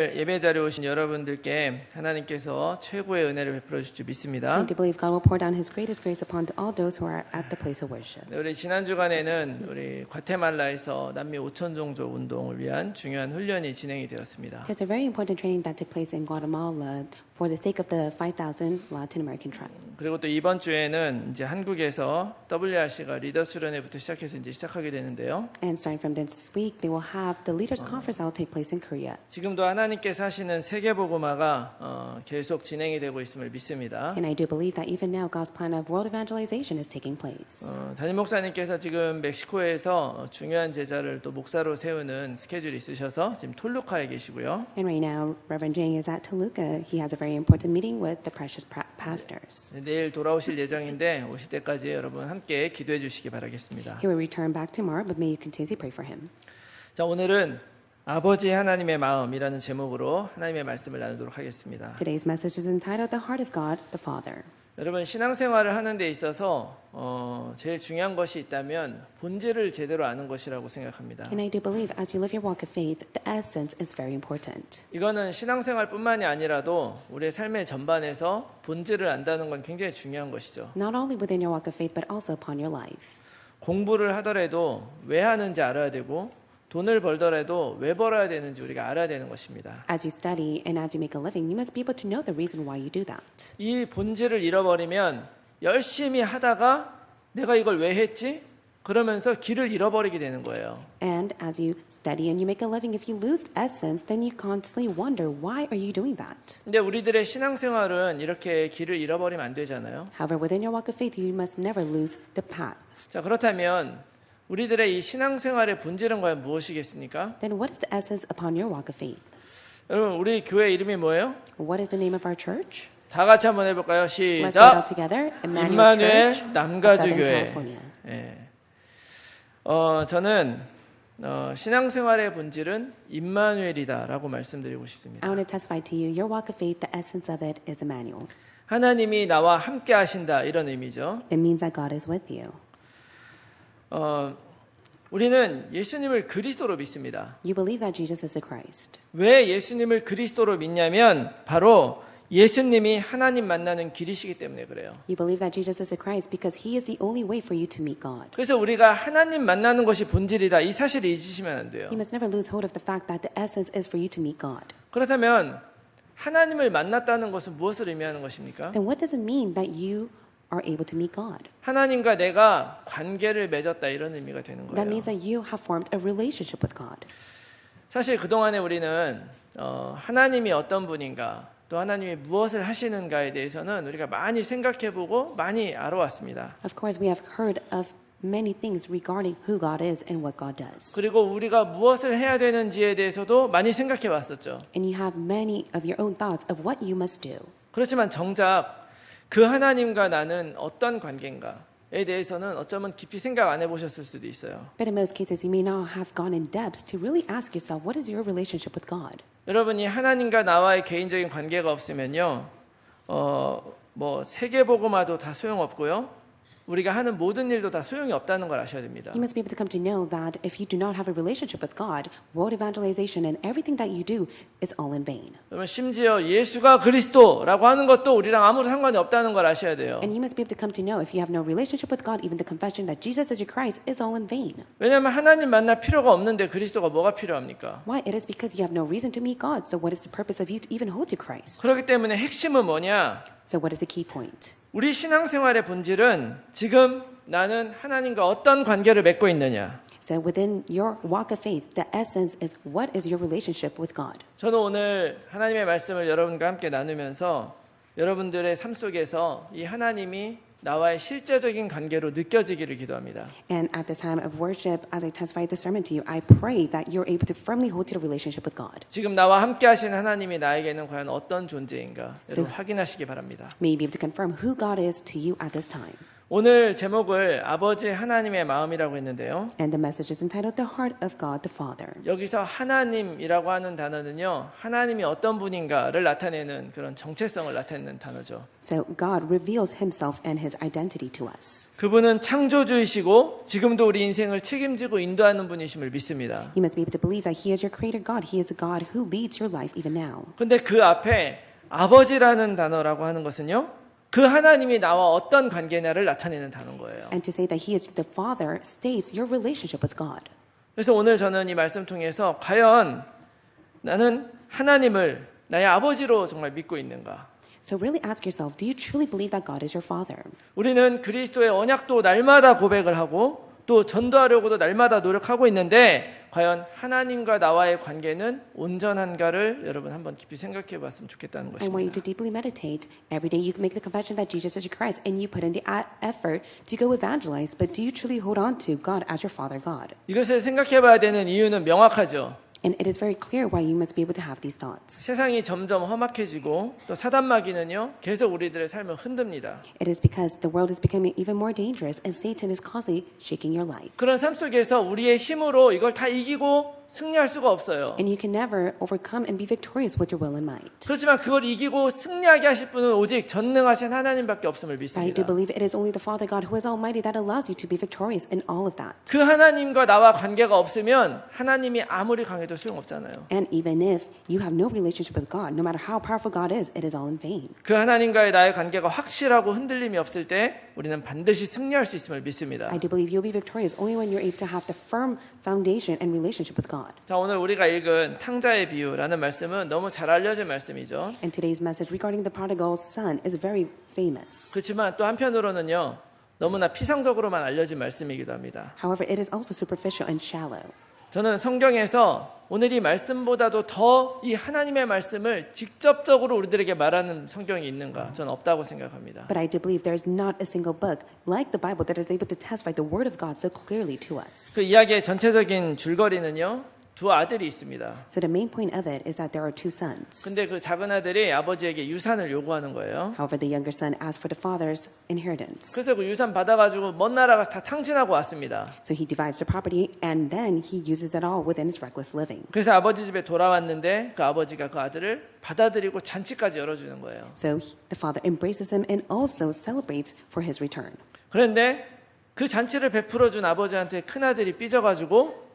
예배 자리에 오신 여러분들께 하나님께서 최고의 은혜를 베풀어 주실 줄 믿습니다. I do believe God will pour down His greatest grace upon all those who are at the place of worship. 우리 지난 주간에는 우리 과테말라에서 남미 5천 종족 운동을 위한 중요한 훈련이 진행이 되었습니다. There's a very important training that took place in Guatemala for the sake of the 5,000 Latin American tribe. 그리고 또 이번 주에는 이제 한국에서 WRC가 리더 수련회부터 시작해서 이제 시작하게 되는데요. And starting from this week, they will have the Leaders Conference that will take place in Korea. 지금도 하나님께서 하시는 세계복음화가 계속 진행이 되고 있음을 믿습니다. And I do believe that even now, God's plan of world evangelization is taking place. 담임 목사님께서 지금 멕시코에서 중요한 제자를 또 목사로 세우는 스케줄이 있으셔서 지금 톨루카에 계시고요. And right now, Reverend Jing is at Toluca. He has a very important meeting with the precious pastors. 내일 돌아오실 예정인데 오실 때까지 여러분 함께 기도해 주시기 바라겠습니다. He will return back tomorrow, but may you continue to pray for him. 자, 오늘은 아버지 하나님의 마음이라는 제목으로 하나님의 말씀을 나누도록 하겠습니다. Today's message is entitled The Heart of God, the Father. 여러분 신앙생활을 하는 데 있어서 제일 중요한 것이 있다면 본질을 제대로 아는 것이라고 생각합니다. And I do believe as you live your walk of faith, the essence is very important. 이거는 신앙생활뿐만이 아니라도 우리의 삶의 전반에서 본질을 안다는 건 굉장히 중요한 것이죠. Not only within your walk of faith, but also upon your life. 공부를 하더라도 왜 하는지 알아야 되고 돈을 벌더라도 왜 벌어야 되는지 우리가 알아야 되는 것입니다. As you study and as you make a living, you must be able to know the reason why you do that. 이 본질을 잃어버리면 열심히 하다가 내가 이걸 왜 했지? 그러면서 길을 잃어버리게 되는 거예요. And as you study and you make a living, if you lose essence, then you constantly wonder, why are you doing that? 근데 우리들의 신앙생활은 이렇게 길을 잃어버리면 안 되잖아요. However, within your walk of faith, you must never lose the path. 자, 그렇다면 우리들의 이 신앙생활의 본질은 과연 무엇이겠습니까? Then what is the essence upon your walk of faith? 여러분, 우리 교회 이름이 뭐예요? What is the name of our church? 다 같이 한번 해볼까요? Let's say it all 시작! together. Emmanuel 임마누엘 Church of 남가주 Southern 교회. California. 예. 저는 신앙생활의 본질은 임마누엘이다라고 말씀드리고 싶습니다. I want to testify to you, your walk of faith, the essence of it is Emmanuel. 하나님이 나와 함께 하신다 이런 의미죠. It means that God is with you. 우리는 예수님을 그리스도로 믿습니다. You believe that Jesus is the Christ. 왜 예수님을 그리스도로 믿냐면 바로 예수님이 하나님 만나는 길이시기 때문에 그래요. You believe that Jesus is the Christ because He is the only way for you to meet God. 그래서 우리가 하나님 만나는 것이 본질이다. 이 사실을 잊으시면 안 돼요. You must never lose hold of the fact that the essence is for you to meet God. 그렇다면 하나님을 만났다는 것은 무엇을 의미하는 것입니까? Then what does it mean that you are able to meet God? 하나님과 내가 관계를 맺었다 이런 의미가 되는 That 거예요. means that you have formed a relationship with God. 사실 그동안에 우리는 하나님이 어떤 분인가 또 하나님이 무엇을 하시는가에 대해서는 우리가 많이 생각해보고 많이 알아왔습니다. Of course, we have heard of many things regarding who God is and what God does. 그리고 우리가 무엇을 해야 되는지에 대해서도 많이 생각해 왔었죠. And you have many of your own thoughts of what you must do. 그렇지만 정작 그 하나님과 나는 어떤 관계인가에 대해서는 어쩌면 깊이 생각 안 해보셨을 수도 있어요. But in most cases, you may not have gone in depth to really ask yourself, what is your relationship with God? 여러분이 하나님과 나와의 개인적인 관계가 없으면요, 뭐 세계복음화도 다 소용없고요. 우리가 하는 모든 일도 다 소용이 없다는 걸 아셔야 됩니다. You must be able to come to know that if you do not have a relationship with God, world evangelization and everything that you do is all in vain. 여러분 심지어 예수가 그리스도라고 하는 것도 우리랑 아무 상관이 없다는 걸 아셔야 돼요. And you must be able to come to know if you have no relationship with God, even the confession that Jesus is your Christ is all in vain. 왜냐하면 하나님 만날 필요가 없는데 그리스도가 뭐가 필요합니까? Why? It is because you have no reason to meet God. So what is the purpose of you to even hold to Christ? 그렇기 때문에 핵심은 뭐냐? So what is the key point? 우리 신앙생활의 본질은 지금 나는 하나님과 어떤 관계를 맺고 있느냐. So within your walk of faith, the essence is what is your relationship with God? 저는 오늘 하나님의 말씀을 여러분과 함께 나누면서 여러분들의 삶 속에서 이 하나님이 나와의 실제적인 관계로 느껴지기를 기도합니다. And at this time of worship, as I testify the sermon to you, I pray that you're able to firmly hold to the relationship with God. 지금 나와 함께 하시는 하나님이 나에게는 과연 어떤 존재인가 여러분 확인하시기 바랍니다. May you be able to confirm who God is to you at this time. 오늘 제목을 아버지 하나님의 마음이라고 했는데요. And the message is entitled The Heart of God the Father. 여기서 하나님이라고 하는 단어는요, 하나님이 어떤 분인가를 나타내는 그런 정체성을 나타내는 단어죠. So God reveals himself and his identity to us. 그분은 창조주이시고 지금도 우리 인생을 책임지고 인도하는 분이심을 믿습니다. You must be able to believe that he is your creator God. He is a God who leads your life even now. 근데 그 앞에 아버지라는 단어라고 하는 것은요, 그 하나님이 나와 어떤 관계냐를 나타내는 단어인 거예요. And to say that he is the Father states your relationship with God. 그래서 오늘 저는 이 말씀 통해서 과연 나는 하나님을 나의 아버지로 정말 믿고 있는가? So really ask yourself, do you truly believe that God is your Father? 우리는 그리스도의 언약도 날마다 고백을 하고 또 전도하려고도 날마다 노력하고 있는데 과연 하나님과 나와의 관계는 온전한가를 여러분 한번 깊이 생각해 봤으면 좋겠다는 I want you 것입니다. to deeply meditate. Every day you can make the confession that Jesus is your Christ and you put in the effort to go evangelize, but do you truly hold on to God as your Father God? 이것을 생각해 봐야 되는 이유는 명확하죠. And it is very clear why you must be able to have these thoughts. 세상이 점점 험악해지고 또 사단마귀는요 계속 우리들의 삶을 흔듭니다. It is because the world is becoming even more dangerous and Satan is constantly shaking your life. 그런 삶 속에서 우리의 힘으로 이걸 다 이기고 승리할 수가 없어요. And you can never overcome and be victorious with your will and might. 그렇지만 그걸 이기고 승리하게 하실 분은 오직 전능하신 하나님밖에 없음을 But I do 믿습니다. believe it is only the Father God who is almighty that allows you to be victorious in all of that. 그 하나님과 나와 관계가 없으면 하나님이 아무리 강해도 소용없잖아요. And even if you have no relationship with God, no matter how powerful God is, it is all in vain. 그 하나님과의 나의 관계가 확실하고 흔들림이 없을 때 우리는 반드시 승리할 수 있음을 믿습니다. I do believe you'll be victorious only when you're able to have the firm foundation and relationship with God. 자, 오늘 우리가 읽은 탕자의 비유라는 말씀은 너무 잘 알려진 말씀이죠. And today's message regarding the prodigal son is very famous. 그렇지만 또 한편으로는요, 너무나 피상적으로만 알려진 말씀이기도 합니다. However, it is also superficial and shallow. 저는 성경에서 오늘 이 말씀보다도 더 이 하나님의 말씀을 직접적으로 우리들에게 말하는 성경이 있는가? 저는 없다고 생각합니다. But I do believe there is not a single book like the Bible that is able to testify the word of God so clearly to us. 그 이야기의 전체적인 줄거리는요, 두 아들이 있습니다. So the main point of it is that there are two sons. 근데 그 작은 아들이 아버지에게 유산을 요구하는 거예요. However, the younger son asked for the father's inheritance. 그래서 그 유산 받아가지고 먼 나라 가서 다 탕진하고 왔습니다. So he divides the property and then he uses it all within his reckless living. 그래서 아버지 집에 돌아왔는데 그 아버지가 그 아들을 받아들이고 잔치까지 열어주는 거예요. So the father embraces him and also celebrates for his return. 그런데 그 잔치를 베풀어준 아버지한테 큰 아들이 삐져가지고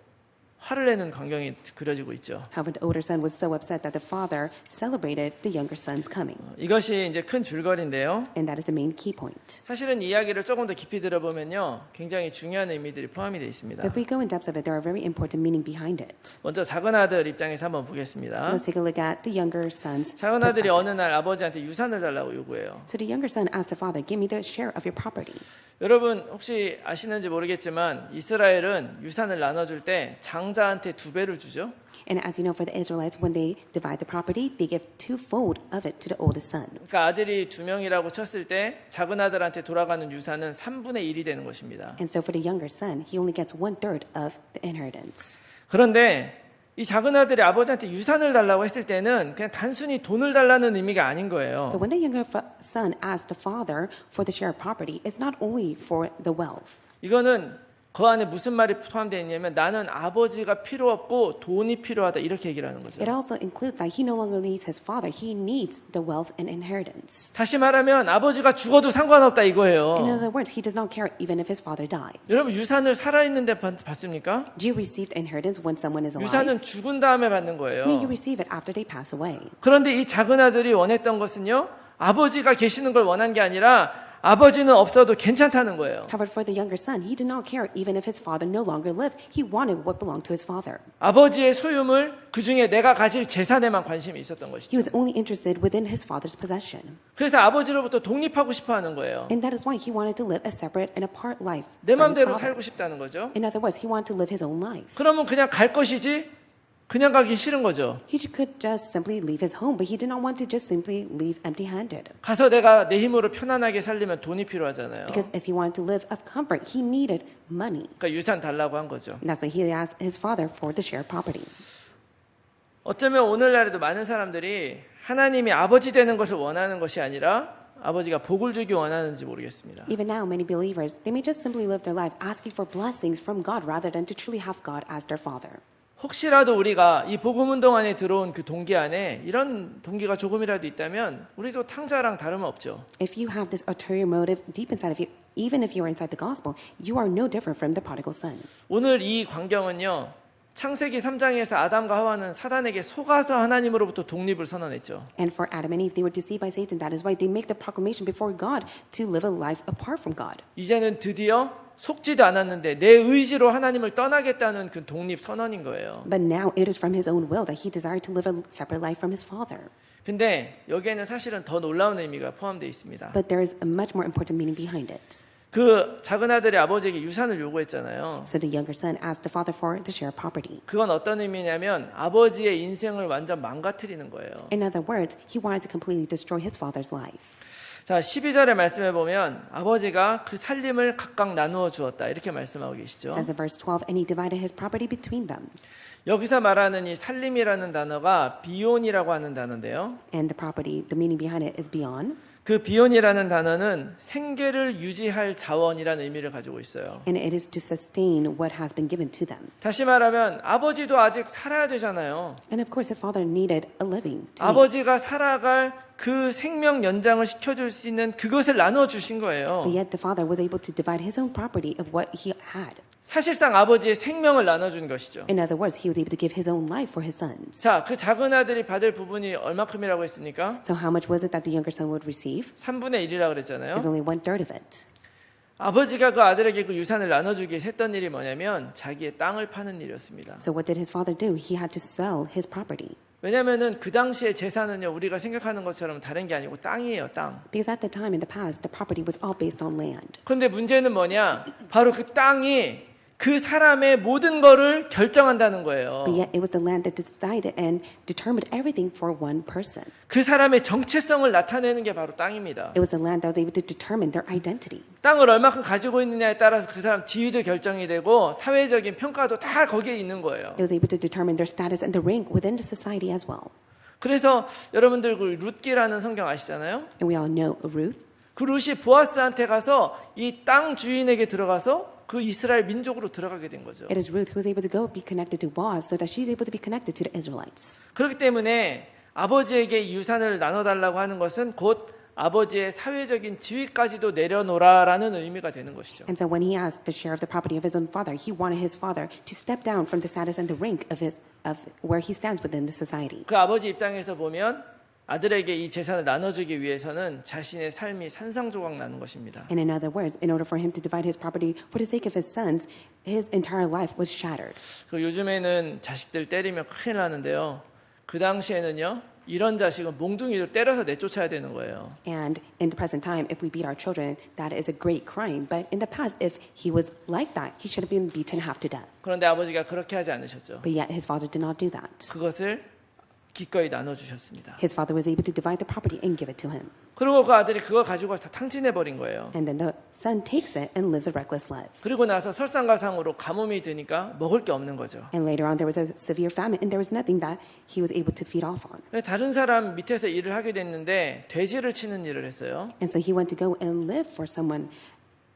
화를 내는 광경이 그려지고 있죠. However, the older son was so upset that the father celebrated the younger son's coming. 이것이 이제 큰 줄거리인데요. And that is the main key point. 사실은 이 이야기를 조금 더 깊이 들어보면요, 굉장히 중요한 의미들이 포함이 되어 있습니다. But if we go in depth of it, there are very important meaning behind it. 먼저 작은 아들 입장에서 한번 보겠습니다. Let's take a look at the younger son's 작은 아들이 perspective. 어느 날 아버지한테 유산을 달라고 요구해요. So the younger son asked the father, "Give me the share of your property." 여러분 혹시 아시는지 모르겠지만 이스라엘은 유산을 나눠줄 때 장자한테 2배를 주죠. And as you know, for the Israelites, when they divide the property, they give twofold of it to the oldest son. 그러니까 아들이 2명이라고 쳤을 때 작은 아들한테 돌아가는 유산은 3분의 1이 되는 것입니다. And so for the younger son, he only gets 1/3 of the inheritance. 그런데 이 작은 아들이 아버지한테 유산을 달라고 했을 때는 그냥 단순히 돈을 달라는 의미가 아닌 거예요. But when the younger son asked the father for the share of property, it's not only for the wealth. 이거는 그 안에 무슨 말이 포함되어 있냐면 나는 아버지가 필요 없고 돈이 필요하다 이렇게 얘기를 하는 거죠. It also includes that he no longer needs his father, he needs the wealth and inheritance. 다시 말하면 아버지가 죽어도 상관없다 이거예요. In other words, he does not care even if his father dies. 여러분 유산을 살아있는데 받습니까? Do you receive the inheritance when someone is alive? 유산은 죽은 다음에 받는 거예요. No, you receive it after they pass away. 그런데 이 작은 아들이 원했던 것은요, 아버지가 계시는 걸 원한 게 아니라 아버지는 없어도 괜찮다는 거예요. However, for the younger son, he did not care even if his father no longer lived. He wanted what belonged to his father. 아버지의 소유물, 그 중에 내가 가질 재산에만 관심이 있었던 He 것이죠. was only interested within his father's possession. 그래서 아버지로부터 독립하고 싶어 하는 거예요. And that is why he wanted to live a separate and apart life 내 from his 맘대로 father. 살고 싶다는 거죠. In other words, he wanted to live his own life. 그러면 그냥 갈 것이지 그냥 가기 싫은 거죠. He could just simply leave his home, but he did not want to just simply leave empty-handed. 가서 내가 내 힘으로 편안하게 살려면 돈이 필요하잖아요. Because if he wanted to live of comfort, he needed money. 그러니까 유산 달라고 한 거죠. And that's why he asked his father for the share property. 어쩌면 오늘날에도 많은 사람들이 하나님이 아버지 되는 것을 원하는 것이 아니라 아버지가 복을 주기 원하는지 모르겠습니다. Even now, many believers, they may just simply live their life asking for blessings from God rather than to truly have God as their Father. 혹시라도 우리가 이 복음 운동 안에 들어온 그 동기 안에 이런 동기가 조금이라도 있다면 우리도 탕자랑 다름은 없죠. If you have this ulterior motive deep inside of you, even if you are inside the gospel, you are no different from the prodigal son. 오늘 이 광경은요. 창세기 3장에서 아담과 하와는 사단에게 속아서 하나님으로부터 독립을 선언했죠. And for Adam and Eve, they were deceived by Satan. That is why they make the proclamation before God to live a life apart from God. 이제는 드디어 속지도 않았는데 내 의지로 하나님을 떠나겠다는 그 독립 선언인 거예요. But now it is from his own will that he desired to live a separate life from his father. 근데 여기에는 사실은 더 놀라운 의미가 포함되어 있습니다. But there is a much more important meaning behind it. 그 작은 아들이 아버지에게 유산을 요구했잖아요. So the younger son asked the father for the share of property. 그건 어떤 의미냐면 아버지의 인생을 완전 망가뜨리는 거예요. In other words, he wanted to completely destroy his father's life. 자, 12절의 말씀에 보면 아버지가 그 살림을 각각 나누어 주었다. 이렇게 말씀하고 계시죠. It says in verse 12, and he divided his property between them. 여기서 말하는 이 살림이라는 단어가 비온이라고 하는 단어인데요. And the property, the meaning behind it is beyond. 그 비온이라는 단어는 생계를 유지할 자원이라는 의미를 가지고 있어요. And it is to sustain what has been given to them. 다시 말하면 아버지도 아직 살아야 되잖아요. And of course, his father needed a living. To make. 아버지가 살아갈 그 생명 연장을 시켜줄 수 있는 그것을 나눠 주신 거예요. But yet the father was able to divide his own property of what he had. 사실상 아버지의 생명을 나눠준 것이죠. In other words, he was able to give his own life for his sons. 자, 그 작은 아들이 받을 부분이 얼마큼이라고 했습니까? So how much was it that the younger son would receive? 3분의 1이라고 It 그랬잖아요. was only 1/3 of it. 아버지가 그 아들에게 그 유산을 나눠주기 위해서 했던 일이 뭐냐면 자기의 땅을 파는 일이었습니다. So what did his father do? He had to sell his property. 왜냐하면은 그 당시의 재산은요 우리가 생각하는 것처럼 다른 게 아니고 땅이에요, 땅. Because at the time in the past, the property was all based on land. 그런데 문제는 뭐냐? 바로 그 땅이 그 사람의 모든 거를 결정한다는 거예요. But yet it was the land that decided and determined everything for one person. 그 사람의 정체성을 나타내는 게 바로 땅입니다. It was the land that was able to determine their identity. 땅을 얼마큼 가지고 있느냐에 따라서 그 사람 지위도 결정이 되고 사회적인 평가도 다 거기에 있는 거예요. It was able to determine their status and the rank within the society as well. 그래서 여러분들 그 룻기라는 성경 아시잖아요? And we all know Ruth. 그 룻이 보아스한테 가서 이 땅 주인에게 들어가서 그 이스라엘 민족으로 들어가게 된 거죠. It is Ruth who was able to go be connected to Boaz so that she's able to be connected to the Israelites. 그렇기 때문에 아버지에게 유산을 나눠달라고 하는 것은 곧 아버지의 사회적인 지위까지도 내려놓으라라는 의미가 되는 것이죠. And so when he asked the share of the property of his own father, he wanted his father to step down from the status and the rank of where he stands within the society. 그 아버지 입장에서 보면 아들에게 이 재산을 나눠주기 위해서는 자신의 삶이 산상조각 나는 것입니다. And in other words, in order for him to divide his property for the sake of his sons, his entire life was shattered. 그 요즘에는 자식들 때리면 큰일 나는데요. 그 당시에는요. 이런 자식은 몽둥이로 때려서 내쫓아야 되는 거예요. And in the present time, if we beat our children, that is a great crime. But in the past, if he was like that, he should have been beaten half to death. 그런데 아버지가 그렇게 하지 않으셨죠. But yet his father did not do that. 그것을 기꺼이 나눠주셨습니다. His father was able to divide the property and give it to him. 그리고 그 아들이 그걸 가지고 다 탕진해 버린 거예요. And then the son takes it and lives a reckless life. 그리고 나서 설상가상으로 가뭄이 드니까 먹을 게 없는 거죠. And later on, there was a severe famine, and there was nothing that he was able to feed off on. 다른 사람 밑에서 일을 하게 됐는데 돼지를 치는 일을 했어요. And so he went to go and live for someone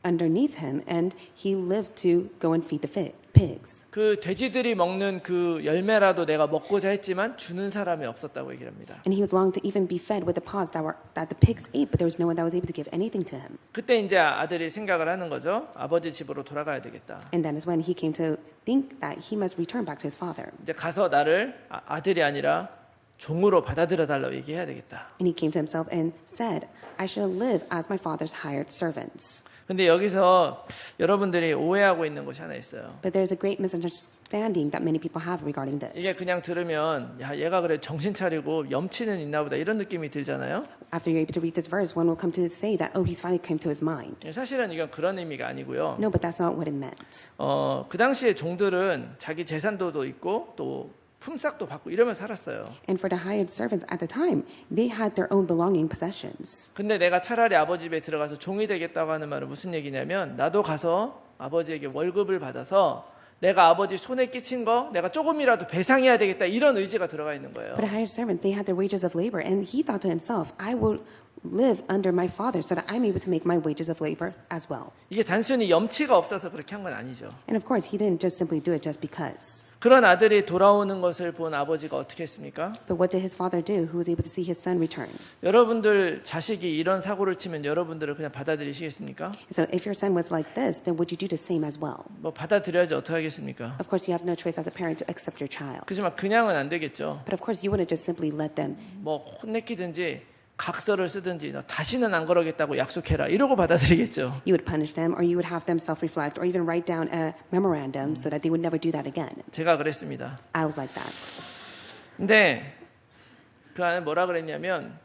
underneath him, and he lived to go and feed the pigs. 그 돼지들이 먹는 그 열매라도 내가 먹고자 했지만 주는 사람이 없었다고 얘기를 합니다. And he was longed to even be fed with the pods that the pigs ate, but there was no one that was able to give anything to him. 그때 이제 아들이 생각을 하는 거죠. 아버지 집으로 돌아가야 되겠다. And that is when he came to think that he must return back to his father. 이제 가서 나를 아들이 아니라 종으로 받아들여 달라고 얘기해야 되겠다. And he came to himself and said, I shall live as my father's hired servants. 근데 여기서 여러분들이 오해하고 있는 것이 하나 있어요. But there's a great misunderstanding that many people have regarding 이게 this. 그냥 들으면 야 얘가 그래 정신 차리고 염치는 있나 보다 이런 느낌이 들잖아요. After you're able to read this verse, one will come to say that, oh, he's finally came to his mind. 사실은 이건 그런 의미가 아니고요. No, but that's not what it meant. 그 당시에 종들은 자기 재산도도 있고 또 품삯도 받고 이러면 살았어요. And for the hired servants at the time, they had their own belonging possessions. 근데 내가 차라리 아버지 집에 들어가서 종이 되겠다고 하는 말은 무슨 얘기냐면 나도 가서 아버지에게 월급을 받아서 내가 아버지 손에 끼친 거 내가 조금이라도 배상해야 되겠다 이런 의지가 들어가 있는 거예요. For the hired servants, they had their wages of labor, and he thought to himself, I will live under my father so that I'm able to make my wages of labor as well. 이게 단순히 염치가 없어서 그렇게 한 건 아니죠. And of course, he didn't just simply do it just because. 그런 아들이 돌아오는 것을 본 아버지가 어떻게 했습니까? But what did his father do who was able to see his son return? 여러분들 자식이 이런 사고를 치면 여러분들은 그냥 받아들이시겠습니까? So if your son was like this, then would you do the same as well? 뭐 받아들여야지 어떻게 하겠습니까? Of course, you have no choice as a parent to accept your child. 그렇지만 그냥은 안 되겠죠. But of course, you wouldn't just simply let them. 뭐 혼내키든지 각서를 쓰든지 너 다시는 안 그러겠다고 약속해라 이러고 받아들이겠죠. You would punish them, or you would have them self-reflect, or even write down a memorandum so that they would never do that again. 제가 그랬습니다. I was like that. 근데 그 안에 뭐라 그랬냐면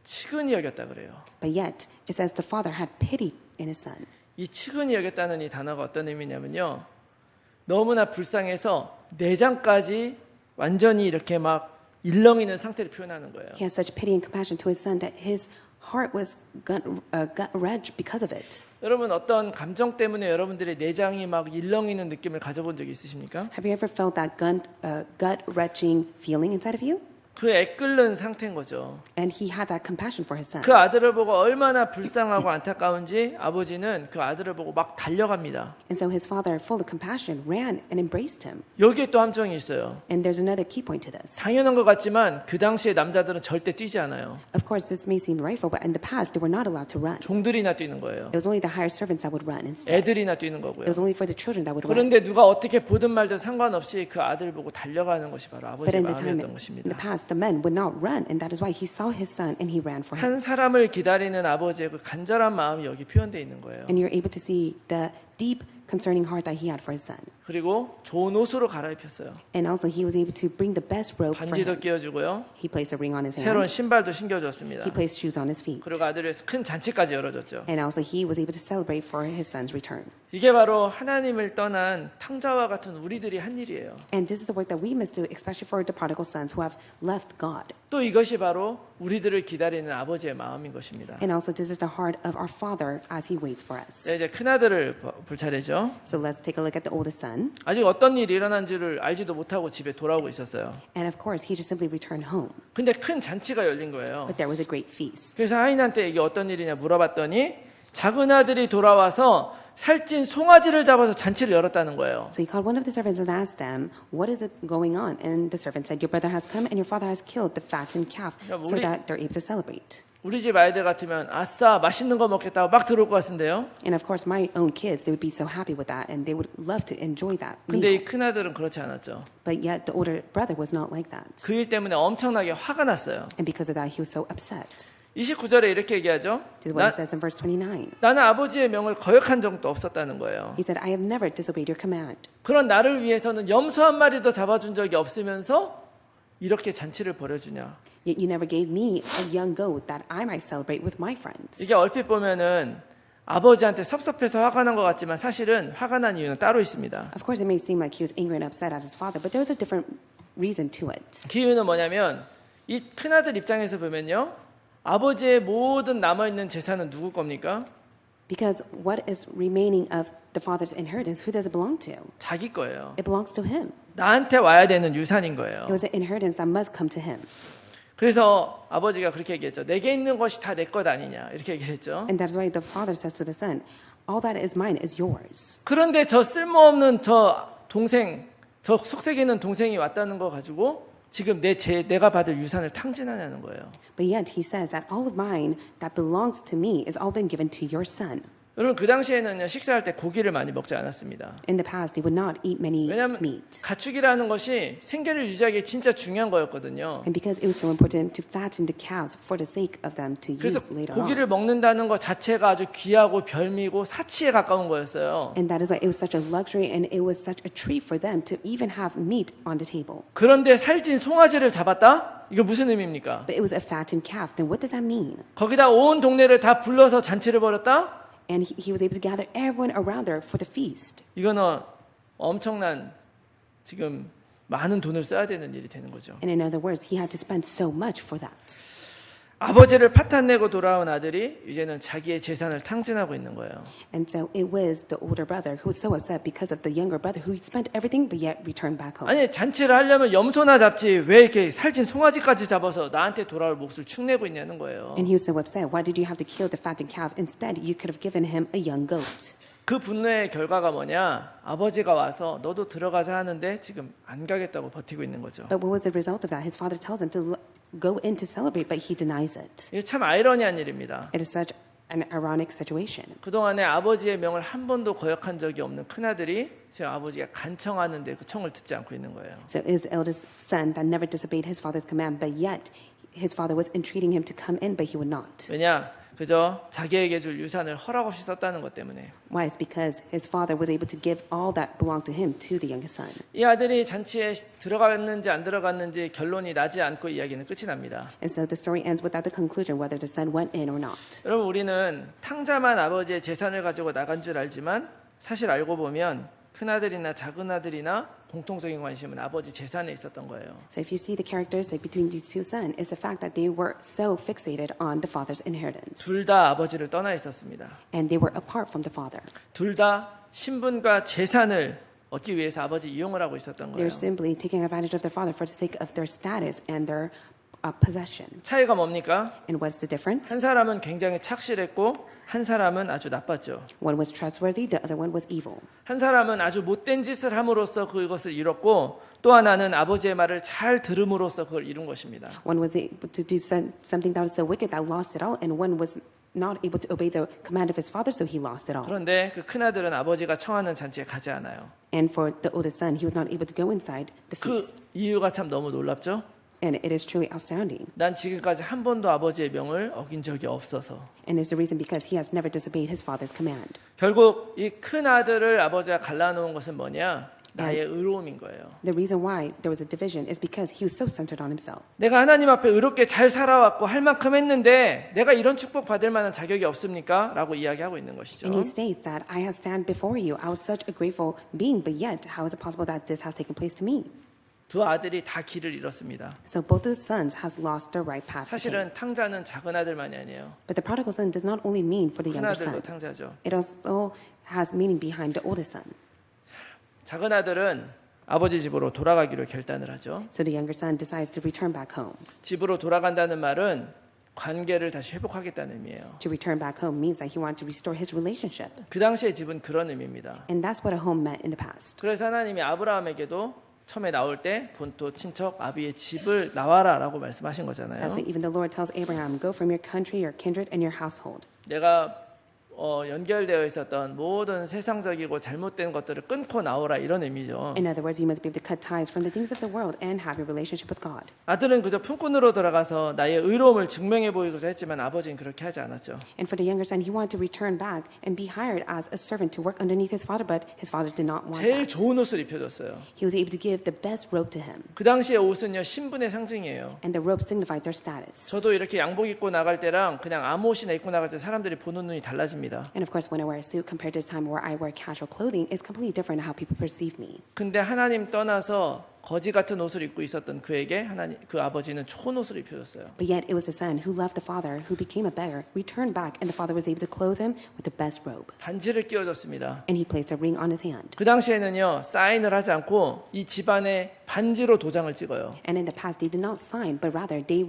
측은히 여겼다 그래요. But yet, it says the father had pity in his son. 이 측은히 여겼다는 이 단어가 어떤 의미냐면요. 너무나 불쌍해서 내장까지 완전히 이렇게 막 일렁이는 상태를 표현하는 거예요. He has such pity and compassion to his son that his heart was gut-wrenched because of it. 여러분 어떤 감정 때문에 여러분들의 내장이 막 일렁이는 느낌을 가져본 적이 있으십니까? Have you ever felt that gut-wrenching feeling inside of you? 그 애끓는 상태인 거죠. And he had that compassion for his son. 그 아들을 보고 얼마나 불쌍하고 안타까운지 아버지는 그 아들을 보고 막 달려갑니다. And so his father, full of compassion, ran and embraced him. 여기에 또 함정이 있어요. And there's another key point to this. 당연한 것 같지만 그 당시에 남자들은 절대 뛰지 않아요. Of course, this may seem rightful, but in the past, they were not allowed to run. 종들이나 뛰는 거예요. It was only the higher servants that would run instead. 애들이나 뛰는 It 거고요. was only for the children that would run. 그런데 누가 어떻게 보든 말든 상관없이 그 아들 보고 달려가는 것이 바로 But 아버지의 in the time, 마음이었던 in the 것입니다. past, the men would not run, and that is why he saw his son and he ran for him. 한 사람을 기다리는 아버지의 그 간절한 마음이 여기 표현되어 있는 거예요. And you're able to see the deep, concerning heart that he had for his son. 그리고 좋은 옷으로 갈아입혔어요. And also, he was able to bring the best robe for 반지도 him. 끼워주고요. He placed a ring on his 새로운 hand. 신발도 신겨줬습니다. He placed shoes on his feet. 그리고 아들을 위해서 큰 잔치까지 열어줬죠. And also, he was able to celebrate for his son's return. 이게 바로 하나님을 떠난 탕자와 같은 우리들이 한 일이에요. And this is the work that we must do, especially for the prodigal sons who have left God. 또 이것이 바로 우리들을 기다리는 아버지의 마음인 것입니다. And also, this is the heart of our Father as He waits for us. 네, 이제 큰 아들을 볼 차례죠. So let's take a look at the oldest son. 아직 어떤 일이 일어난지를 알지도 못하고 집에 돌아오고 있었어요. And of course, he just simply returned home. 근데 큰 잔치가 열린 거예요. But there was a great feast. 그래서 하인한테 이게 어떤 일이냐 물어봤더니 작은 아들이 돌아와서 살찐 송아지를 잡아서 잔치를 열었다는 거예요. So he called one of the servants and asked them, "What is it going on?" And the servant said, "Your brother has come, and your father has killed the fattened calf, 야, so 우리- that they're able to celebrate." 우리 집 아이들 같으면 아싸 맛있는 거 먹겠다고 막 들어올 것 같은데요. And of course, my own kids, they would be so happy with that, and they would love to enjoy that 근데 meal. 이 큰 아들은 그렇지 않았죠. But yet, the older brother was not like that. 그 일 때문에 엄청나게 화가 났어요. And because of that, he was so upset. 29절에 이렇게 얘기하죠. This is what he says in verse 29. 나는 아버지의 명을 거역한 적도 없었다는 거예요. He said, "I have never disobeyed your command." 그런 나를 위해서는 염소 한 마리도 잡아준 적이 없으면서 이렇게 잔치를 벌여주냐. Yet you never gave me a young goat that I might celebrate with my friends. 이게 얼핏 보면은 아버지한테 섭섭해서 화가 난 것 같지만 사실은 화가 난 이유는 따로 있습니다. Of course, it may seem like he was angry and upset at his father, but there was a different reason to it. 그 이유는 뭐냐면 이 큰아들 입장에서 보면요. 아버지의 모든 남아있는 재산은 누구 겁니까? Because what is remaining of the father's inheritance, who does it belong to? 자기 거예요. It belongs to him. 나한테 와야 되는 유산인 거예요. It was an inheritance that must come to him. 그래서 아버지가 그렇게 얘기했죠. 내게 있는 것이 다 내 것 아니냐 이렇게 얘기를 했죠. And that's why the father says to the son, "All that is mine is yours." 그런데 저 쓸모없는 저 동생, 저 속색 있는 동생이 왔다는 거 가지고 지금 내가 받을 유산을 탕진하냐는 거예요. But yet he says that all of mine that belongs to me is all been given to your son. 여러분 그 당시에는요 식사할 때 고기를 많이 먹지 않았습니다. In the past, they would not eat many 왜냐하면 meat. 가축이라는 것이 생계를 유지하기 진짜 중요한 거였거든요. And because it was so important to fatten the cows for the sake of them to 그래서 use later 고기를 on. 먹는다는 것 자체가 아주 귀하고 별미고 사치에 가까운 거였어요. And that is why it was such a luxury and it was such a treat for them to even have meat on the table. 그런데 살찐 송아지를 잡았다? 이거 무슨 의미입니까? But it was a fattened calf. Then what does that mean? 거기다 온 동네를 다 불러서 잔치를 벌였다? And he was able to gather everyone around there for the feast. 이거는 엄청난 지금 많은 돈을 써야 되는 일이 되는 거죠. And in other words, he had to spend so much for that. 아버지를 파탄내고 돌아온 아들이 이제는 자기의 재산을 탕진하고 있는 거예요. And so it was the older brother who was so upset because of the younger brother who spent everything but yet returned back home. 아니 잔치를 하려면 염소나 잡지 왜 이렇게 살찐 송아지까지 잡아서 나한테 돌아올 몫을 축내고 있냐는 거예요. And he was so upset. Why did you have to kill the fattened calf? Instead, you could have given him a young goat. 그 분노의 결과가 뭐냐? 아버지가 와서 너도 들어가자 하는데 지금 안 가겠다고 버티고 있는 거죠. But what was the result of that? His father tells him to go in to celebrate, but he denies it. 이게 참 아이러니한 일입니다. It is such an ironic situation. 그동안에 아버지의 명을 한 번도 거역한 적이 없는 큰아들이 지금 아버지가 간청하는데 그 청을 듣지 않고 있는 거예요. So it is the eldest son that never disobeyed his father's command, but yet his father was entreating him to come in, but he would not. 왜냐? 그저 자기에게 줄 유산을 허락 없이 썼다는 것 때문에. Why? It's because his father was able to give all that belonged to him to the youngest son. 이 아들이 잔치에 들어갔는지 안 들어갔는지 결론이 나지 않고 이야기는 끝이 납니다. And so the story ends without the conclusion whether the son went in or not. 여러분 우리는 탕자만 아버지의 재산을 가지고 나간 줄 알지만 사실 알고 보면 큰아들이나 작은아들이나 공통적인 관심은 아버지 재산에 있었던 거예요. So if you see the characteristic between these two sons, is the fact that they were so fixated on the father's inheritance. 둘 다 아버지를 떠나 있었습니다. And they were apart from the father. 둘 다 신분과 재산을 얻기 위해서 아버지 이용을 하고 있었던 거예요. They're simply taking advantage of their father for the sake of their status and their possession. 차이가 뭡니까? And what's the difference? 한 사람은 굉장히 착실했고 한 사람은 아주 나빴죠. One was trustworthy, the other one was evil. 한 사람은 아주 못된 짓을 함으로써 그것을 이뤘고 또 하나는 아버지의 말을 잘 들음으로써 그걸 이룬 것입니다. One was able to do something that was so wicked that lost it all, and one was not able to obey the command of his father, so he lost it all. 그런데 그 큰아들은 아버지가 청하는 잔치에 가지 않아요. And for the oldest son, he was not able to go inside the 그 feast. 이유가 참 너무 놀랍죠? And it is truly astounding. 난 지금까지 한 번도 아버지의 명을 어긴 적이 없어서. And it's the reason because he has never disobeyed his father's command. 결국 이 큰아들을 아버지가 갈라놓은 것은 뭐냐? 나의 의로움인 거예요. The reason why there was a division is because he was so centered on himself. 내가 하나님 앞에 의롭게 잘 살아왔고 할 만큼 했는데 내가 이런 축복 받을 만한 자격이 없습니까? 라고 이야기하고 있는 것이죠. And he states that I have stand before you. I was such a grateful being, but yet how is it possible that this has taken place to me? 두 아들이 다 길을 잃었습니다. So both of the sons has lost their right path to take. 사실은 탕자는 작은 아들만이 아니에요. But the prodigal son does not only mean for the 큰 younger 아들도 son. 탕자죠. It also has meaning behind the oldest son. 작은 아들은 아버지 집으로 돌아가기로 결단을 하죠. So the younger son decides to return back home. 집으로 돌아간다는 말은 관계를 다시 회복하겠다는 의미예요. To return back home means that he wanted to restore his relationship. 그 당시의 집은 그런 의미입니다. And that's what a home meant in the past. 그래서 하나님이 아브라함에게도 처음에 나올 때 본토 친척 아비의 집을 나와라라고 말씀하신 거잖아요. That's why even the Lord tells Abraham, go from your country, your kindred, and your household. 내가 연결되어 있었던 모든 세상적이고 잘못된 것들을 끊고 나오라 이런 의미죠. In other words, you must be able to cut ties from the things of the world and have your relationship with God. 아들은 그저 품꾼으로 들어가서 나의 의로움을 증명해 보이고자 했지만 아버지는 그렇게 하지 않았죠. And for the younger son, he wanted to return back and be hired as a servant to work underneath his father, but his father did not want 제일 that. 좋은 옷을 입혀줬어요. He was able to give the best robe to him. 그 당시의 옷은요 신분의 상징이에요. And the robe signified their status. 저도 이렇게 양복 입고 나갈 때랑 그냥 아무 옷이나 입고 나갈 때 사람들이 보는 눈이 달라집니다. And of course, when I wear a suit compared to the time where I wear casual clothing, it's completely different how people perceive me. 근데 하나님 떠나서 거지 같은 옷을 입고 있었던 그에게 하나님 그 아버지는 좋은 옷을 입혀줬어요. But yet it was the son who left the father, who became a beggar, returned back, and the father was able to clothe him with the best robe. 반지를 끼워줬습니다. And he placed a ring on his hand. 그 당시에는요 사인을 하지 않고 이 집안에 반지로 도장을 찍어요. And in the past, they did not sign, but rather they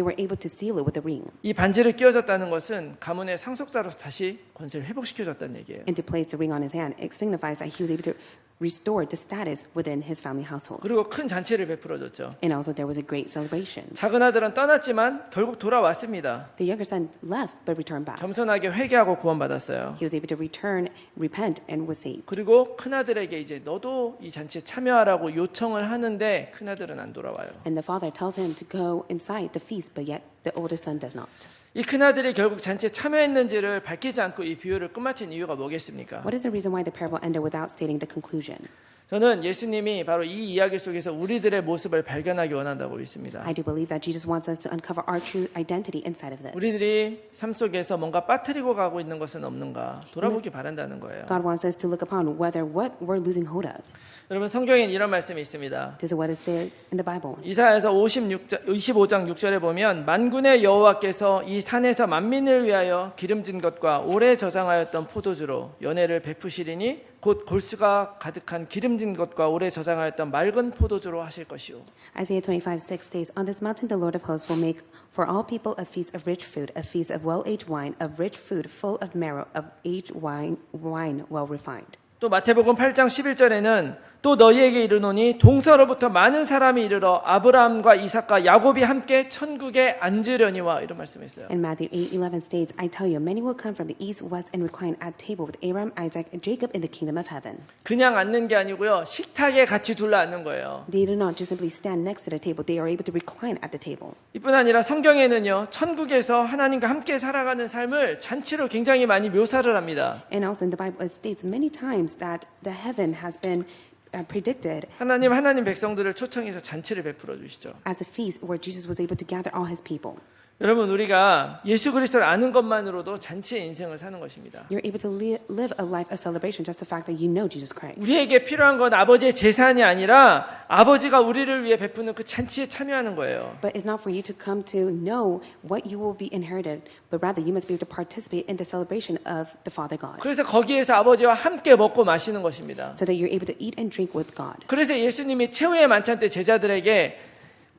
were able to seal it with a ring. 이 반지를 끼워줬다는 것은 가문의 상속자로서 다시 권세를 회복시켜줬다는 얘기예요. And to place the ring on his hand, it signifies that he was able to restore the status within his family household. 그리고 큰 잔치를 베풀어줬죠. And also there was a great celebration. 작은 아들은 떠났지만 결국 돌아왔습니다. The younger son left but returned back. 겸손하게 회개하고 구원받았어요. He was able to return, repent, and was saved. 그리고 큰 아들에게 이제 너도 이 잔치에 참여하라고 요청을 하는데 큰 아들은 안 돌아와요. And the father tells him to go inside the feast, but yet the oldest son does not. 이 큰아들이 결국 잔치에 참여했는지를 밝히지 않고 이 비유를 끝마친 이유가 뭐겠습니까? What is the reason why the parable ended without stating the conclusion? 저는 예수님이 바로 이 이야기 속에서 우리들의 모습을 발견하기 원한다고 믿습니다. I do believe that Jesus wants us to uncover our true identity inside of this. 우리들이 삶 속에서 뭔가 빠뜨리고 가고 있는 것은 없는가 돌아보기 바란다는 거예요. God wants us to look upon whether what we're losing hold of. 여러분 성경에 이런 말씀이 있습니다. This is what it says in the Bible. 이사야서 25장 6절에 보면 만군의 여호와께서 이 산에서 만민을 위하여 기름진 것과 오래 저장하였던 포도주로 연회를 베푸시리니 곧 골수가 가득한 기름진 것과 오래 저장하였던 맑은 포도주로 하실 것이요. Isaiah 25:6 states, "On this mountain the Lord of hosts will make for all people a feast of rich food, a feast of well-aged wine, of rich food full of marrow, of aged wine well refined." 또 마태복음 8장 11절에는 또 너희에게 이르노니 동서로부터 많은 사람이 이르러 아브라함과 이삭과 야곱이 함께 천국에 앉으려니와 이런 말씀했어요. And Matthew 8:11 states, "I tell you, many will come from the east, west, and recline at table with Abraham, Isaac, and Jacob in the kingdom of heaven." 그냥 앉는 게 아니고요. 식탁에 같이 둘러 앉는 거예요. They do not just simply stand next to the table; they are able to recline at the table. 이뿐 아니라 성경에는요. 천국에서 하나님과 함께 살아가는 삶을 잔치로 굉장히 많이 묘사를 합니다. And also in the Bible, it states many times that the heaven has been predicted 하나님 백성들을 초청해서 잔치를 베풀어 주시죠. as a feast where Jesus was able to gather all his people. 여러분 우리가 예수 그리스도를 아는 것만으로도 잔치의 인생을 사는 것입니다. You're able to live a life of celebration just the fact that you know Jesus Christ. 우리에게 필요한 건 아버지의 재산이 아니라 아버지가 우리를 위해 베푸는 그 잔치에 참여하는 거예요. But it's not for you to come to know what you will be inherited, but rather you must be able to participate in the celebration of the Father God. 그래서 거기에서 아버지와 함께 먹고 마시는 것입니다. So that you're able to eat and drink with God. 그래서 예수님이 최후의 만찬 때 제자들에게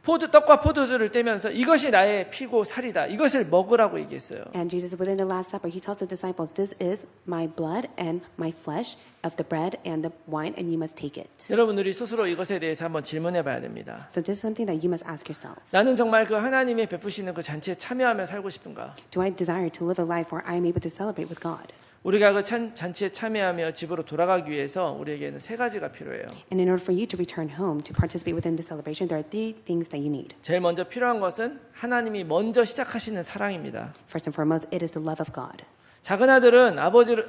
떡과 포도주를 떼면서 이것이 나의 피고 살이다. 이것을 먹으라고 얘기했어요. And Jesus, within the Last Supper, he tells the disciples, "This is my blood and my flesh of the bread and the wine, and you must take it." 여러분 우리 스스로 이것에 대해서 한번 질문해 봐야 됩니다. So this is something that you must ask yourself. 나는 정말 그 하나님이 베푸시는 그 잔치에 참여하며 살고 싶은가? Do I desire to live a life where I am able to celebrate with God? 우리가 그 잔치에 참여하며 집으로 돌아가기 위해서 우리에게는 세 가지가 필요해요. And in order for you to return home to participate within the celebration, there are three things that you need. 제일 먼저 필요한 것은 하나님이 먼저 시작하시는 사랑입니다. First and foremost, it is the love of God. 작은 아들은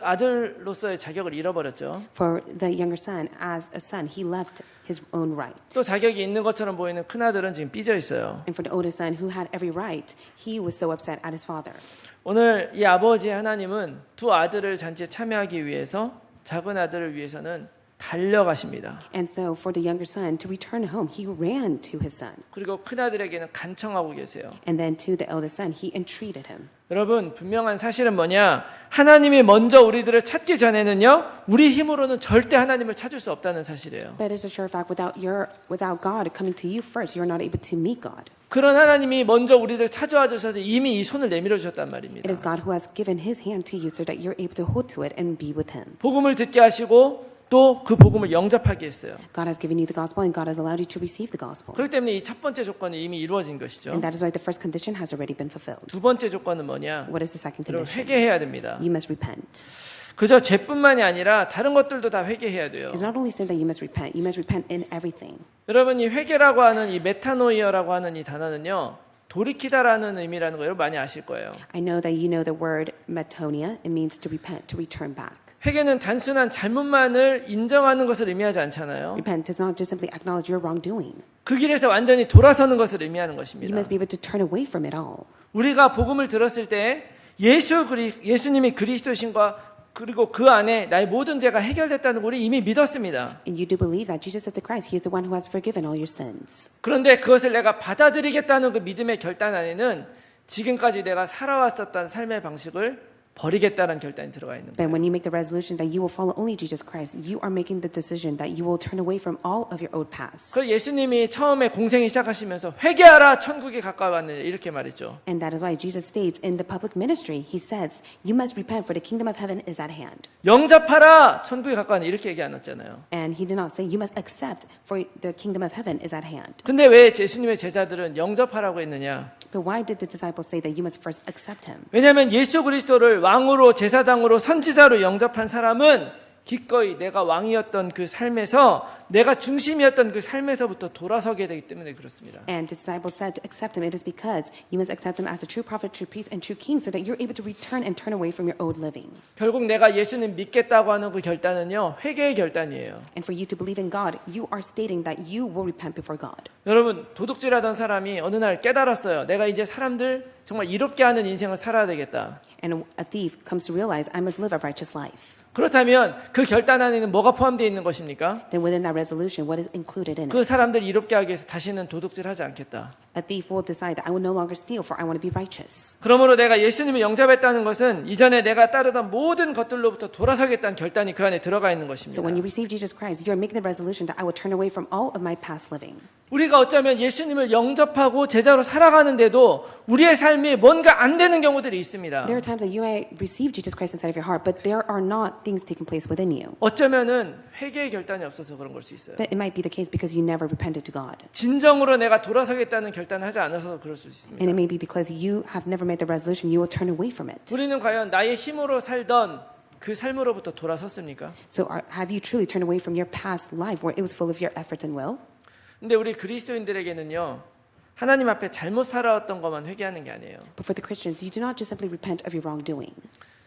아들로서의 자격을 잃어버렸죠. For the younger son, as a son, he left his own right. 또 자격이 있는 것처럼 보이는 큰 아들은 지금 삐져 있어요. And for the older son, who had every right, he was so upset at his father. 오늘 이 아버지 하나님은 두 아들을 잔치에 참여하기 위해서 작은 아들을 위해서는 달려가십니다. And so for the younger son to return home, he ran to his son. 그리고 큰 아들에게는 간청하고 계세요. And then to the eldest son, he entreated him. 여러분 분명한 사실은 뭐냐? 하나님이 먼저 우리들을 찾기 전에는요, 우리 힘으로는 절대 하나님을 찾을 수 없다는 사실이에요. But it's a sure fact, without God coming to you first, you're not able to meet God. 그런 하나님이 먼저 우리들 찾아와 주셔서 이미 이 손을 내밀어 주셨단 말입니다. It is God who has given His hand to you so that you're able to hold to it and be with Him. 복음을 듣게 하시고 또 그 복음을 영접하게 했어요. God has given you the gospel and God has allowed you to receive the gospel. 그렇기 때문에 이 첫 번째 조건이 이미 이루어진 것이죠. And that is why the first condition has already been fulfilled. 두 번째 조건은 뭐냐? What is the second 여러분 condition? 회개해야 됩니다. You must repent. 그저 죄뿐만이 아니라 다른 것들도 다 회개해야 돼요. It's not only sin that you must repent in everything. 여러분 이 회개라고 하는 이 메타노이어라고 하는 이 단어는요. 돌이키다라는 의미라는 거 여러분 많이 아실 거예요. I know that you know the word metonia. It means to repent, to return back. 회개는 단순한 잘못만을 인정하는 것을 의미하지 않잖아요. Repent does not just simply acknowledge your wrongdoing. 그 길에서 완전히 돌아서는 것을 의미하는 You 것입니다. must be able to turn away from it all. 우리가 복음을 들었을 때 예수님이 그리스도신과 그리고 그 안에 나의 모든 죄가 해결됐다는 걸 우리 이미 믿었습니다. And you do believe that Jesus is the Christ. He is the one who has forgiven all your sins. 그런데 그것을 내가 받아들이겠다는 그 믿음의 결단 안에는 지금까지 내가 살아왔었던 삶의 방식을 버리겠다는 결단이 들어가 있는 But 거예요. when you make the resolution that you will follow only Jesus Christ, you are making the decision that you will turn away from all of your old past. 그래서 예수님이 처음에 공생이 시작하시면서 회개하라 천국이 가까이 왔느냐 이렇게 말했죠. And that is why Jesus states in the public ministry, he says, you must repent for the kingdom of heaven is at hand. 영접하라 천국이 가까이 왔느냐 이렇게 얘기 안 했잖아요. And he did not say you must accept for the kingdom of heaven is at hand. 근데 왜 예수님의 제자들은 영접하라고 했느냐? But why did the disciples say that you must first accept him? 왜냐하면 예수 그리스도를 왕으로 제사장으로 선지자로 영접한 사람은 기꺼이 내가 왕이었던 그 삶에서 내가 중심이었던 그 삶에서부터 돌아서게 되기 때문에 그렇습니다. And the disciples said to accept him, it is because you must accept him as a true prophet, true priest, and true king so that you're able to return and turn away from your old living. 결국 내가 예수님 믿겠다고 하는 그 결단은요, 회개의 결단이에요. And for you to believe in God, you are stating that you will repent before God. 여러분, 도둑질하던 사람이 어느 날 깨달았어요. 내가 이제 사람들 정말 이롭게 하는 인생을 살아야 되겠다. And a thief comes to realize, I must live a righteous life. 그렇다면 그 결단 안에는 뭐가 포함되어 있는 것입니까? Then within that resolution, what is included in 그 it? 사람들 이롭게 하기 위해서 다시는 도둑질하지 않겠다. A thief will decide that I will no longer steal, for I want to be righteous. 그러므로 내가 예수님을 영접했다는 것은 이전에 내가 따르던 모든 것들로부터 돌아서겠다는 결단이 그 안에 들어가 있는 것입니다. So when you receive Jesus Christ, you are making the resolution that I will turn away from all of my past living. 우리가 어쩌면 예수님을 영접하고 제자로 살아가는데도 우리의 삶이 뭔가 안 되는 경우들이 있습니다. There are times that you may receive Jesus Christ inside of your heart, but there are not things taking place within you. 어쩌면은 회개의 결단이 없어서 그런 걸 수 있어요. But it might be the case because you never repented to God. 진정으로 내가 돌아서겠다는 결단을 하지 않아서 그럴 수 있습니다. And it may be because you have never made the resolution, you will turn away from it. 우리는 과연 나의 힘으로 살던 그 삶으로부터 돌아섰습니까? So have you truly turned away from your past life where it was full of your efforts and will? 근데 우리 그리스도인들에게는요, 하나님 앞에 잘못 살아왔던 것만 회개하는 게 아니에요. But for the Christians, you do not just simply repent of your wrongdoing.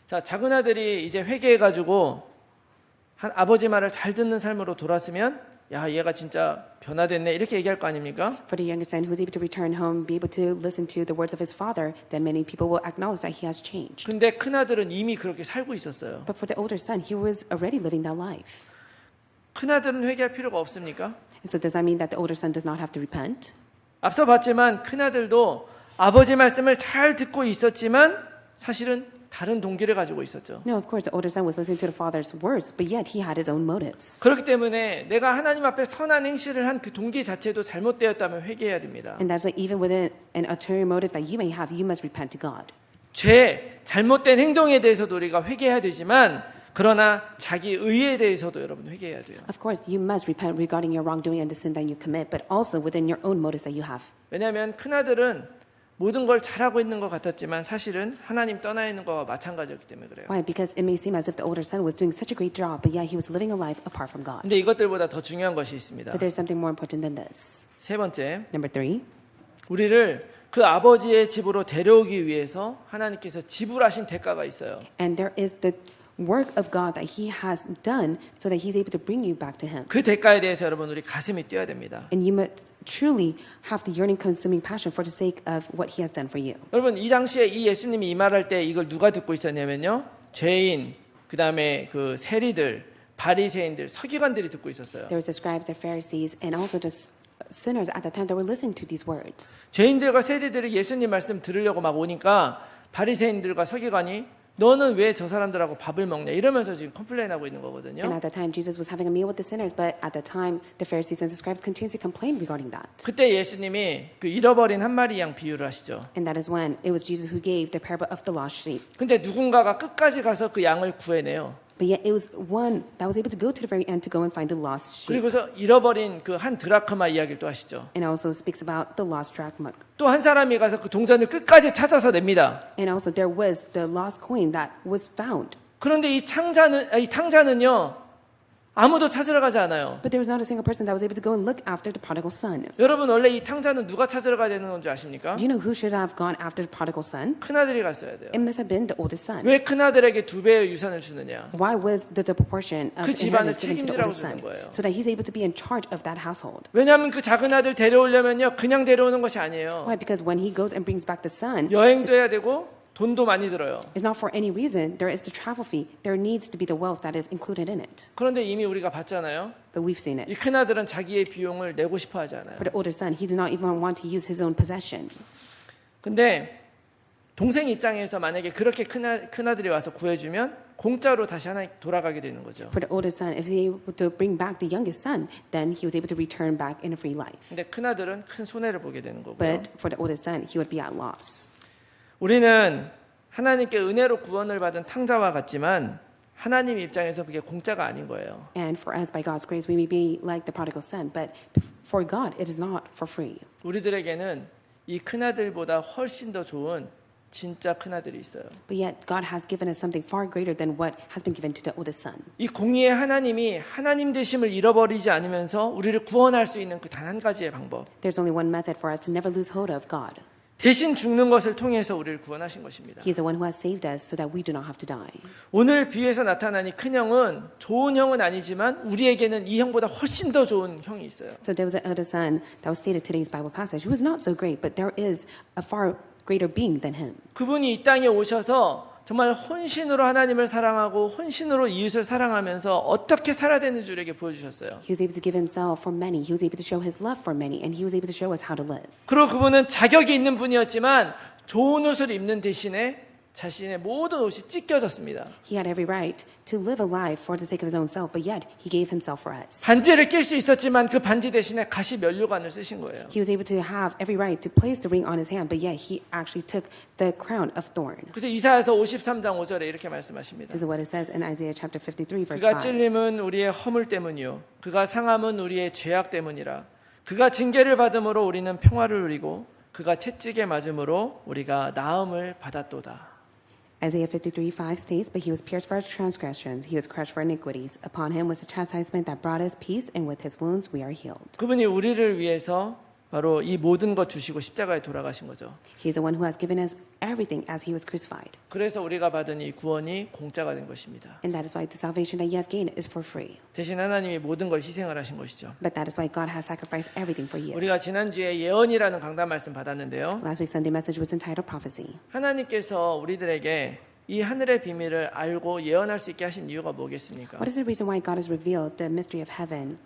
자, 작은 아들이 이제 회개해가지고 아버지 말을 잘 듣는 삶으로 돌아서면 야, 얘가 진짜 변화됐네 이렇게 얘기할 거 아닙니까? For the youngest son who is able to return home, be able to listen to the words of his father, then many people will acknowledge that he has changed. 근데 큰 아들은 이미 그렇게 살고 있었어요. But for the older son, he was already living that life. 큰 아들은 회개할 필요가 없습니까? And so does that mean that the older son does not have to repent? 앞서 봤지만 큰 아들도 아버지 말씀을 잘 듣고 있었지만 사실은 다른 동기를 가지고 있었죠. No, of course, the older son was listening to the father's words, but yet he had his own motives. 그렇기 때문에 내가 하나님 앞에 선한 행실을 한 그 동기 자체도 잘못되었다면 회개해야 됩니다. And that's why even within an ulterior motive that you may have, you must repent to God. 죄, 잘못된 행동에 대해서도 우리가 회개해야 되지만 그러나 자기 의에 대해서도 여러분 회개해야 돼요. Of course, you must repent regarding your wrongdoing and the sin that you commit, but also within your own motives that you have. 왜냐하면 큰아들은 모든 걸 잘하고 있는 것 같았지만 사실은 하나님 떠나 있는 것과 마찬가지였기 때문에 그래요. Why? Because it may seem as if the older son was doing such a great job, but yet he was living a life apart from God. 근데 이것들보다 더 중요한 것이 있습니다. But there's something more important than this. 세 번째, Number 3, 우리를 그 아버지의 집으로 데려오기 위해서 하나님께서 지불하신 대가가 있어요. and there is the work of God that he has done so that he's able to bring you back to him. 그 대가에 대해서 여러분 우리 가슴이 뛰어야 됩니다. And you must truly have the yearning, consuming passion for the sake of what he has done for you. 여러분 이 당시에 이 예수님이 이 말할 때 이걸 누가 듣고 있었냐면요, 죄인, 그 다음에 그 세리들, 바리새인들, 서기관들이 듣고 있었어요. There was the scribes, the Pharisees, and also the sinners at the time that were listening to these words. 죄인들과 세리들이 예수님 말씀 들으려고 막 오니까 바리새인들과 서기관이 너는 왜 저 사람들하고 밥을 먹냐 이러면서 지금 컴플레인하고 있는 거거든요. And at that time, Jesus was having a meal with the sinners, but at that time, the Pharisees and the scribes continuously complained regarding that. 그때 예수님이 그 잃어버린 한 마리 양 비유를 하시죠. And that is when it was Jesus who gave the parable of the lost sheep. 근데 누군가가 끝까지 가서 그 양을 구해내요. But yet it was one that was able to go to the very end to go and find the lost sheep. 그리고서 잃어버린 그 한 드라크마 이야기를 또 하시죠. And also speaks about the lost drachma. 또 한 사람이 가서 그 동전을 끝까지 찾아서 냅니다. And also there was the lost coin that was found. 그런데 이 탕자는요 아무도 찾으러 가지 않아요. But there was not a single person that was able to go and look after the prodigal son. 여러분 원래 이 탕자는 누가 찾으러 가야 되는 건지 아십니까? Do you know who should have gone after the prodigal son? 큰아들이 갔어야 돼요. It must have been the oldest son. 왜 큰아들에게 2배의 유산을 주느냐? Why was the double portion of 그 집안을 inheritance given to the 책임지라고 oldest son? 주는 거예요. So that he's able to be in charge of that household. 왜냐하면 그 작은 아들 데려오려면요 그냥 데려오는 것이 아니에요. Why? Because when he goes and brings back the son, 여행도 해야 되고 돈도 많이 들어요. it's not for any reason. There is the travel fee. There needs to be the wealth that is included in it. 그런데 이미 우리가 봤잖아요. But we've seen 이 it. 큰아들은 자기의 비용을 내고 싶어 하지 않아요. For the older son, he did not even want to use his own possession. 근데 동생 입장에서 만약에 그렇게 큰아들이 와서 구해주면 공짜로 다시 하나님 돌아가게 되는 거죠. For the older son, if he was able to bring back the youngest son, then he was able to return back in a free life. 근데 큰아들은 큰 손해를 보게 되는 거고요. But for the oldest son, he would be at loss. 우리는 하나님께 은혜로 구원을 받은 탕자와 같지만 하나님 입장에서 그게 공짜가 아닌 거예요. And for us, by God's grace, we may be like the prodigal son, but for God, it is not for free. 우리들에게는 이 큰아들보다 훨씬 더 좋은 진짜 큰 아들이 있어요. But yet, God has given us something far greater than what has been given to the oldest son. 이 공의의 하나님이 하나님 되심을 잃어버리지 않으면서 우리를 구원할 수 있는 그 단 한 가지의 방법. There's only one method for us to never lose hold of God. 대신 죽는 것을 통해서 우리를 구원하신 것입니다. He is the one who has saved us so that we do not have to die. 오늘 비유에서 나타난 이 큰 형은 좋은 형은 아니지만 우리에게는 이 형보다 훨씬 더 좋은 형이 있어요. So there was an elder son that was stated today's Bible passage who was not so great, but there is a far greater being than him. 그분이 이 땅에 오셔서 정말 혼신으로 하나님을 사랑하고 혼신으로 이웃을 사랑하면서 어떻게 살아야 되는지 우리에게 보여주셨어요. He was able to give himself for many. He was able to show his love for many, and he was able to show us how to live. 그리고 그분은 자격이 있는 분이었지만 좋은 옷을 입는 대신에 자신의 모든 옷이 찢겨졌습니다. He had every right to live a life for the sake of his own self, but yet he gave himself for us. 반지를 낄 수 있었지만 그 반지 대신에 가시 면류관을 쓰신 거예요. He was able to have every right to place the ring on his hand, but yet he actually took the crown of thorn. 그래서 이사야서 53장 5절에 이렇게 말씀하십니다. This is what it says in Isaiah chapter 53, verse 그가 5. 찔림은 우리의 허물 때문이요 그가 상함은 우리의 죄악 때문이라 그가 징계를 받음으로 우리는 평화를 누리고 그가 채찍에 맞음으로 우리가 나음을 받았도다. Isaiah 53:5 states, "But he was pierced for our transgressions, he was crushed for iniquities. Upon him was the chastisement that brought us peace, and with his wounds we are healed." 그분이 우리를 위해서 바로 이 모든 것 주시고 십자가에 돌아가신 거죠. He is the one who has given us everything as he was crucified. 그래서 우리가 받은 이 구원이 공짜가 된 것입니다. And that is why the salvation that you have gained is for free. 대신 하나님이 모든 걸 희생을 하신 것이죠. But that is why God has sacrificed everything for you. 우리가 지난주에 예언이라는 강단 말씀 받았는데요. Last week's Sunday message was entitled Prophecy. 하나님께서 우리들에게 이 하늘의 비밀을 알고 예언할 수 있게 하신 이유가 뭐겠습니까? What is the reason why God has revealed the mystery of heaven?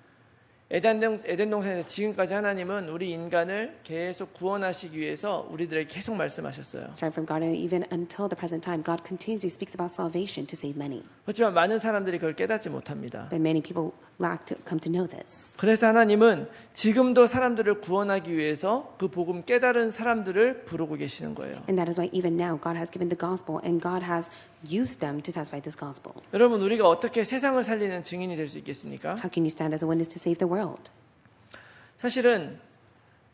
에덴 동산에서 지금까지 하나님은 우리 인간을 계속 구원하시기 위해서 우리들에게 계속 말씀하셨어요. Starting from God and even until the present time, God continuously speaks about salvation to save many. 그렇지만 많은 사람들이 그걸 깨닫지 못합니다. But many people lack to come to know this. 그래서 하나님은 지금도 사람들을 구원하기 위해서 그 복음 깨달은 사람들을 부르고 계시는 거예요. And that is why even now God has given the gospel and God has used them to testify this gospel. 여러분 우리가 어떻게 세상을 살리는 증인이 될 수 있겠습니까? How can you stand as a witness to save the world? 사실은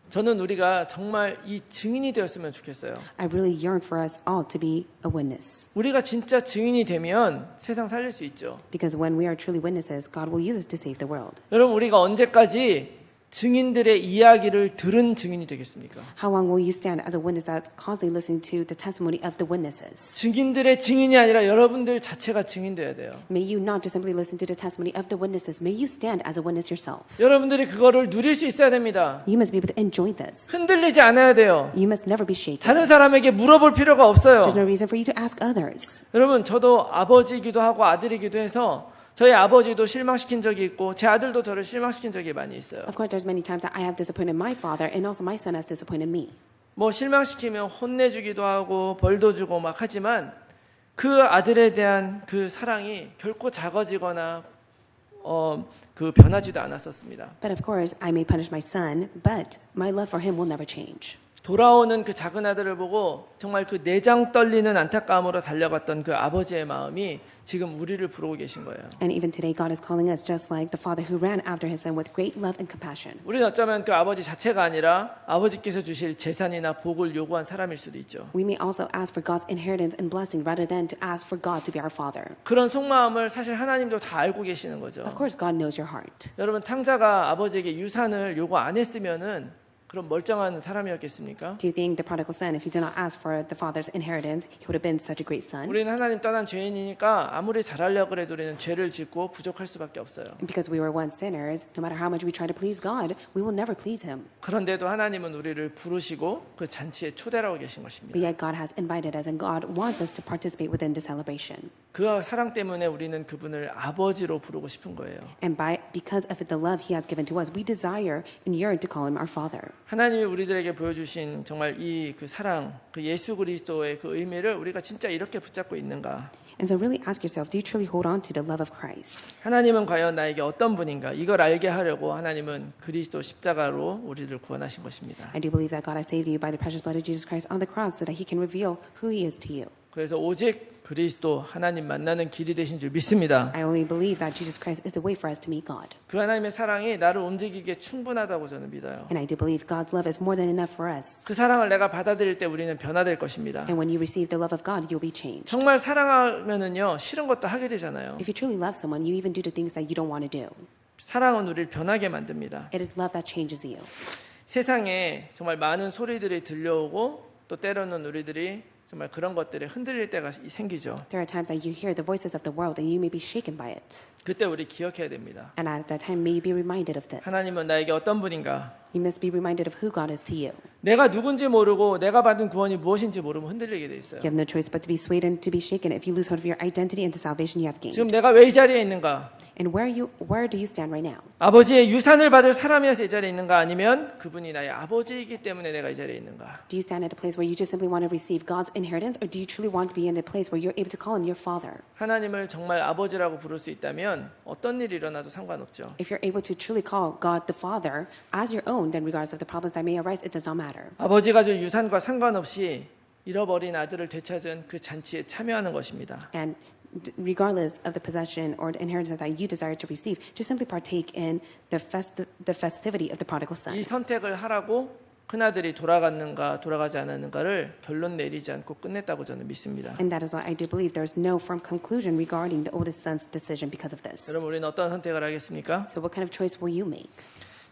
저는 우리가 정말 이 증인이 되었으면 좋겠어요. I really yearn for us all to be a witness. 우리가 진짜 증인이 되면 세상 살릴 수 있죠. Because when we are truly witnesses, God will use us to save the world. 여러분 우리가 언제까지 증인들의 이야기를 들은 증인이 되겠습니까? How long will you stand as a witness that's constantly listening to the testimony of the witnesses? 증인들의 증인이 아니라 여러분들 자체가 증인돼야 돼요. May you not just simply listen to the testimony of the witnesses. May you stand as a witness yourself. 여러분들이 그거를 누릴 수 있어야 됩니다. You must be able to enjoy this. 흔들리지 않아야 돼요. You must never be shaken. 다른 사람에게 물어볼 필요가 없어요. There's no reason for you to ask others. 여러분 저도 아버지이기도 하고 아들이기도 해서 저희 아버지도 실망시킨 적이 있고 제 아들도 저를 실망시킨 적이 많이 있어요. Of course, there's many times that I have disappointed my father, and also my son has disappointed me. 뭐 실망시키면 혼내주기도 하고 벌도 주고 막 하지만 그 아들에 대한 그 사랑이 결코 작아지거나 그 변하지도 않았었습니다. But of course, I may punish my son, but my love for him will never change. 돌아오는 그 작은 아들을 보고 정말 그 내장 떨리는 안타까움으로 달려갔던 그 아버지의 마음이 지금 우리를 부르고 계신 거예요. And even today, God is calling us just like the father who ran after his son with great love and compassion. 우리는 어쩌면 그 아버지 자체가 아니라 아버지께서 주실 재산이나 복을 요구한 사람일 수도 있죠. We may also ask for God's inheritance and blessing rather than to ask for God to be our father. 그런 속마음을 사실 하나님도 다 알고 계시는 거죠. Of course, God knows your heart. 여러분 탕자가 아버지에게 유산을 요구 안 했으면은 그럼 멀쩡한 사람이었겠습니까? Do you think the prodigal son, if he did not ask for the father's inheritance, he would have been such a great son? 우리는 하나님 떠난 죄인이니까 아무리 잘하려고 해도 우리는 죄를 짓고 부족할 수밖에 없어요. And because we were once sinners, no matter how much we try to please God, we will never please him. 그런데도 하나님은 우리를 부르시고 그 잔치에 초대하고 계신 것입니다. But yet God has invited us and God wants us to participate within the celebration. 그 사랑 때문에 우리는 그분을 아버지로 부르고 싶은 거예요. And because of the love he has given to us, we desire and yearn to call him our father. 하나님이 우리들에게 보여주신 정말 이 그 사랑, 그 예수 그리스도의 그 의미를 우리가 진짜 이렇게 붙잡고 있는가? And so really ask yourself, do you truly hold on to the love of Christ? 하나님은 과연 나에게 어떤 분인가? 이걸 알게 하려고 하나님은 그리스도 십자가로 우리를 구원하신 것입니다. I do believe that God has saved you by the precious blood of Jesus Christ on the cross so that he can reveal who he is to you. 그래서 오직 그리스도 하나님 만나는 길이 되신 줄 믿습니다. I only believe that Jesus Christ is the way for us to meet God. 그 하나님의 사랑이 나를 움직이기에 충분하다고 저는 믿어요. And I do believe God's love is more than enough for us. 그 사랑을 내가 받아들일 때 우리는 변화될 것입니다. And when you receive the love of God, you'll be changed. 정말 사랑하면은요 싫은 것도 하게 되잖아요. If you truly love someone, you even do the things that you don't want to do. 사랑은 우리를 변하게 만듭니다. It is love that changes you. 세상에 정말 많은 소리들이 들려오고 또 때로는 우리들이 정말 그런 것들에 흔들릴 때가 생기죠. There are times that you hear the voices of the world and you may be shaken by it. 그때 우리 기억해야 됩니다. And at that time, may you be reminded of this. 하나님은 나에게 어떤 분인가? You must be reminded of who God is to you. 내가 누군지 모르고 내가 받은 구원이 무엇인지 모르면 흔들리게 돼 있어요. You have no choice but to be swayed and to be shaken if you lose hold of your identity and the salvation you have gained. 지금 내가 왜 이 자리에 있는가? And where do you stand right now? 아버지의 유산을 받을 사람이어서 이 자리에 있는가? 아니면 그분이 나의 아버지이기 때문에 내가 이 자리에 있는가? Do you stand at a place where you just simply want to receive God's inheritance, or do you truly want to be in a place where you're able to call Him your Father? 하나님을 정말 아버지라고 부를 수 있다면 어떤 일이 일어나도 상관없죠. If you're able to truly call God the Father as your own, then regardless of the problems that may arise, it does not matter. 아버지가 줄 유산과 상관없이 잃어버린 아들을 되찾은 그 잔치에 참여하는 것입니다. And regardless of the possession or the inheritance that you desire to receive, just simply partake in the festivity of the prodigal son. 이 선택을 하라고 큰아들이 돌아갔는가 돌아가지 않았는가를 결론 내리지 않고 끝냈다고 저는 믿습니다. And that is why I do believe there is no firm conclusion regarding the oldest son's decision because of this. 여러분 우리는 어떤 선택을 하겠습니까? So what kind of choice will you make?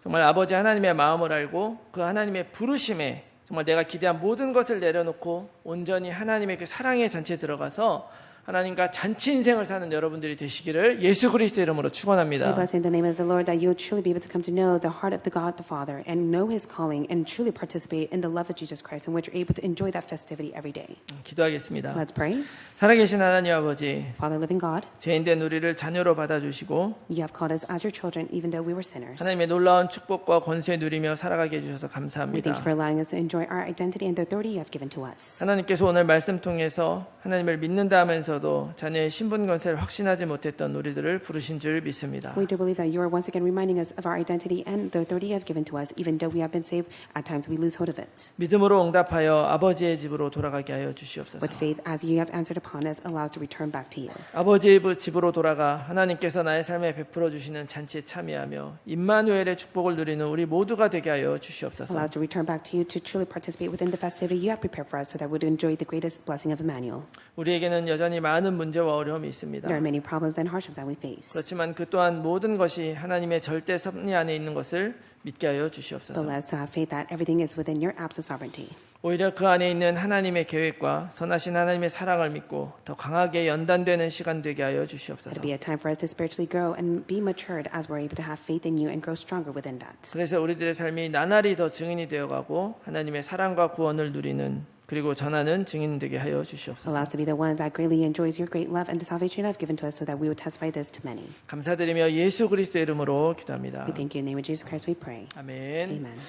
정말 아버지 하나님의 마음을 알고 그 하나님의 부르심에 정말 내가 기대한 모든 것을 내려놓고 온전히 하나님의 그 사랑의 잔치에 들어가서 하나님과 잔치 인생을 사는 여러분들이 되시기를 예수 그리스도의 이름으로 I 축원합니다. bless in the name of the Lord that you will truly be able to come to know the heart of the God the Father and know His calling and truly participate in the love of Jesus Christ in which you're able to enjoy that festivity every day. 기도하겠습니다. Let's pray. 살아계신 하나님 아버지, Father, living God, 죄인된 우리를 자녀로 받아주시고 you have called us as your children even though we were sinners. 하나님의 놀라운 축복과 권세 누리며 살아가게 해주셔서 We thank 감사합니다. you for allowing us to enjoy our identity and the authority you have given to us. 하나님께서 오늘 말씀 통해서 하나님을 믿는다 하면서도 자녀의 신분 권세를 확신하지 못했던 우리들을 부르신 줄 믿습니다. We do believe that you are once again reminding us of our identity and the authority you have given to us. Even though we have been saved, at times we lose hold of it. 믿음으로 응답하여 아버지의 집으로 돌아가게 하여 주시옵소서. With faith, as you have answered upon us, allow us to return back to you. 아버지의 집으로 돌아가 하나님께서 나의 삶에 베풀어 주시는 잔치에 참여하며 임마누엘의 축복을 누리는 우리 모두가 되게 하여 주시옵소서. Allow us to return back to you to truly participate within the festivity you have prepared for us so that we would enjoy the greatest blessing of Emmanuel. 우리에게는 여전히 많은 문제와 어려움이 있습니다. There are many problems and hardships that we face. 그렇지만 그 또한 모든 것이 하나님의 절대 섭리 안에 있는 것을 믿게 하여 But 주시옵소서. let us to have faith that everything is within your absolute sovereignty. 오히려 그 안에 있는 하나님의 계획과 선하신 하나님의 사랑을 믿고 더 강하게 연단되는 시간 되게 하여 Let 주시옵소서. it be a time for us to spiritually grow and be matured as we're able to have faith in you and grow stronger within that. 그래서 우리들의 삶이 나날이 더 증인이 되어가고 하나님의 사랑과 구원을 누리는 그리고 전하는 증인 되게 하여 Allow 주시옵소서. us to be the one that greatly enjoys your great love and the salvation you have given to us so that we would testify this to many. 감사드리며 예수 그리스도의 이름으로 기도합니다. We thank you in the name of Jesus Christ we pray. 아멘. Amen.